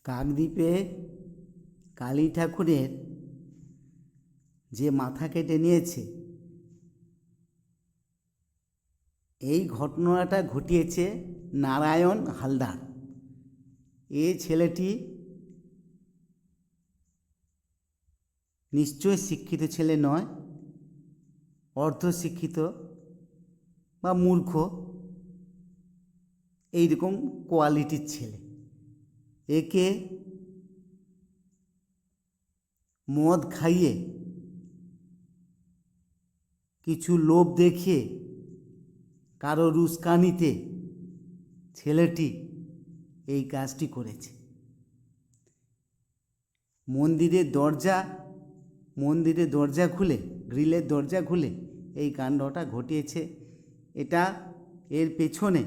কাকদ্বীপে কালী ঠাকুরের যে মাথা কেটে নিয়েছে, এই ঘটনাটা ঘটিয়েছে নারায়ণ হালদার। এই ছেলেটি নিশ্চয় শিক্ষিত ছেলে নয়, অর্ধশিক্ষিত বা মূর্খ, এইরকম কোয়ালিটির ছেলে। একে মদ খাইয়ে, কিছু লোভ দেখিয়ে, কারো উস্কানিতে ছেলেটি এই কাজটি করেছে। মন্দিরের দরজা খুলে, গ্রিলের দরজা খুলে এই কাণ্ডটা ঘটিয়েছে। এর পেছনে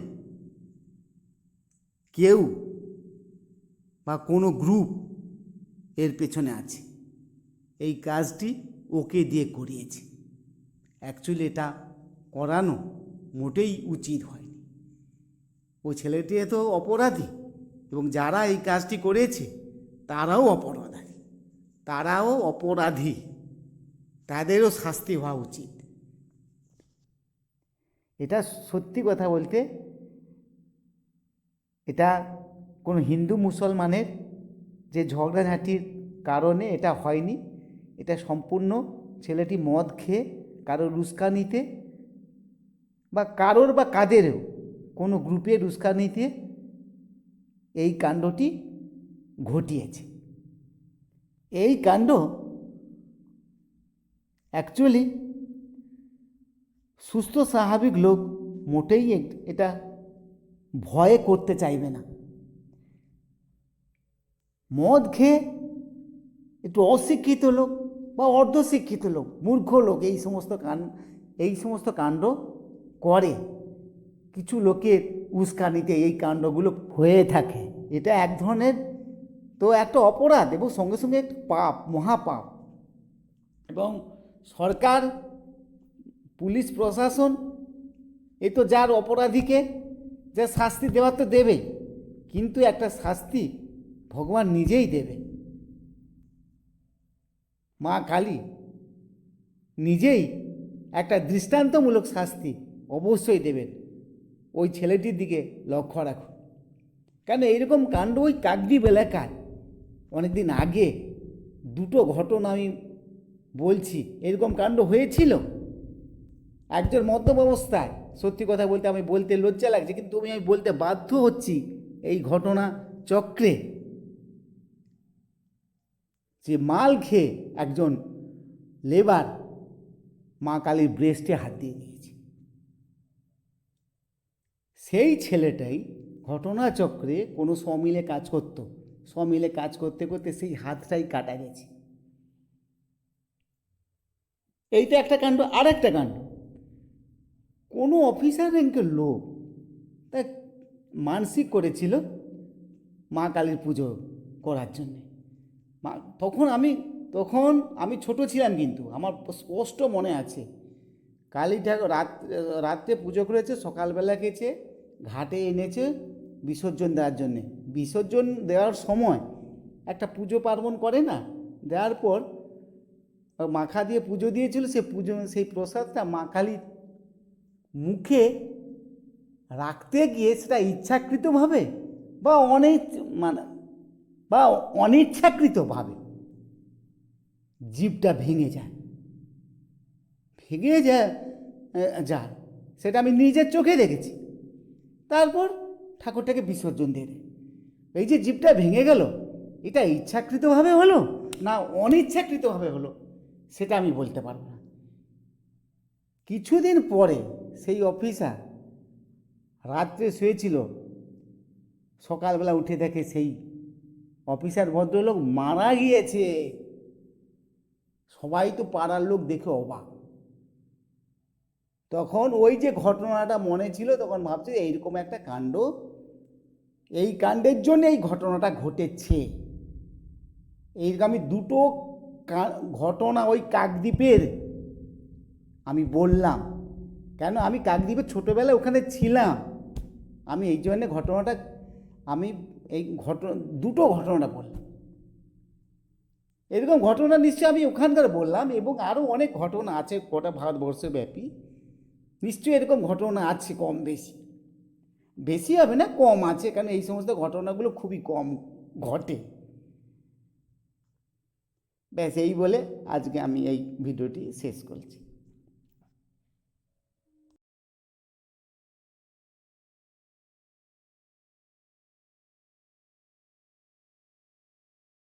কেউ বা কোনো গ্রুপ এর পেছনে আছে। এই কাজটি ওকে দিয়ে করিয়েছে। অ্যাকচুয়ালি এটা করানো মোটেই উচিত হয়নি। ও ছেলেটি তো অপরাধী, এবং যারা এই কাজটি করেছে তারাও অপরাধী, তাদেরও শাস্তি হওয়া উচিত। এটা সত্যি কথা বলতে, এটা কোনো হিন্দু মুসলমানের যে ঝগড়াঝাঁটির কারণে এটা হয়নি। এটা সম্পূর্ণ ছেলেটি মদ খেয়ে কারোর উস্কানিতে বা কারোর বা কাদেরও কোনো গ্রুপের উস্কানিতে এই কাণ্ডটি ঘটিয়েছে। এই কাণ্ড অ্যাকচুয়ালি সুস্থ স্বাভাবিক লোক মোটেই এটা ভয়ে করতে চাইবে না। মদ খেয়ে একটু অশিক্ষিত লোক বা অর্ধশিক্ষিত লোক, মূর্খ লোক এই সমস্ত কাণ্ড করে। কিছু লোকের উস্কানিতে এই কাণ্ডগুলো হয়ে থাকে। এটা এক ধরনের তো একটা অপরাধ, এবং সঙ্গে সঙ্গে একটা পাপ, মহাপাপ। এবং সরকার, পুলিশ প্রশাসন এই তো যার অপরাধীকে যা শাস্তি দেওয়ার তো দেবে, কিন্তু একটা শাস্তি ভগবান নিজেই দেবে। মা কালী নিজেই একটা দৃষ্টান্তমূলক শাস্তি অবশ্যই দেবেন। ওই ছেলেটির দিকে লক্ষ্য রাখুন। কেন এইরকম কাণ্ড ওই কাকদ্বীপ এলাকায় অনেকদিন আগে দুটো ঘটনা আমি বলছি, এরকম কাণ্ড হয়েছিল। একজন মদ্যপ অবস্থায়, সত্যি কথা বলতে আমি বলতে লজ্জা লাগছে, কিন্তু আমি বলতে বাধ্য হচ্ছি, এই ঘটনা চক্রে যে মাল খেয়ে একজন লেবার মা কালীর ব্রেস্টে হাত দিয়ে দিয়েছে। সেই ছেলেটাই ঘটনাচক্রে কোনো সমিলে কাজ করত, সমিলে কাজ করতে করতে সেই হাতটাই কাটা গেছে। এইটা একটা কাণ্ড। আর একটা কাণ্ড, কোনো অফিসার র্যাঙ্কের লোক তা মানসিক করেছিল মা কালীর পুজো করার জন্যে। তখন আমি ছোট ছিলাম, কিন্তু আমার স্পষ্ট মনে আছে কালী ঠাকুর রাত্রে পুজো করেছে, সকালবেলা গেছে ঘাটে এনেছে বিসর্জন দেওয়ার জন্যে। বিসর্জন দেওয়ার সময় একটা পুজো পার্বণ করে না, দেওয়ার পর মাখা দিয়ে পুজো দিয়েছিল। সেই প্রসাদটা মা কালীর মুখে রাখতে গিয়ে সেটা ইচ্ছাকৃতভাবে বা অনিচ্ছাকৃতভাবে জিভটা ভেঙে যায়। সেটা আমি নিজের চোখে দেখেছি। তারপর ঠাকুরটাকে বিসর্জন দিয়ে দেয়। এই যে জিভটা ভেঙে গেল, এটা ইচ্ছাকৃতভাবে হলো না অনিচ্ছাকৃতভাবে হলো সেটা আমি বলতে পারবো না। কিছুদিন পরে সেই অফিসার রাত্রে শুয়েছিল, সকালবেলা উঠে দেখে সেই অফিসার ভদ্রলোক মারা গিয়েছে। সবাই তো পাড়ার লোক দেখে অবাক। তখন ওই যে ঘটনাটা মনে ছিল, তখন ভাবছি এইরকম একটা কাণ্ড, এই কাণ্ডের জন্য এই ঘটনাটা ঘটেছে। আমি দুটো ঘটনা ওই কাকদ্বীপের আমি বললাম। কেন, আমি কাকদ্বীপের ছোটোবেলায় ওখানে ছিলাম। আমি এই জন্যে ঘটনাটা আমি এই ঘটনা, দুটো ঘটনা বললাম। এরকম ঘটনা নিশ্চয়ই আমি ওখানকার বললাম, এবং আরও অনেক ঘটনা আছে গোটা ভারতবর্ষব্যাপী। নিশ্চয়ই এরকম ঘটনা আছে, কম বেশি, বেশি হবে না, কম আছে, কারণ এই সমস্ত ঘটনাগুলো খুবই কম ঘটে। ব্যাস এই বলে আজকে আমি এই ভিডিওটি শেষ করছি।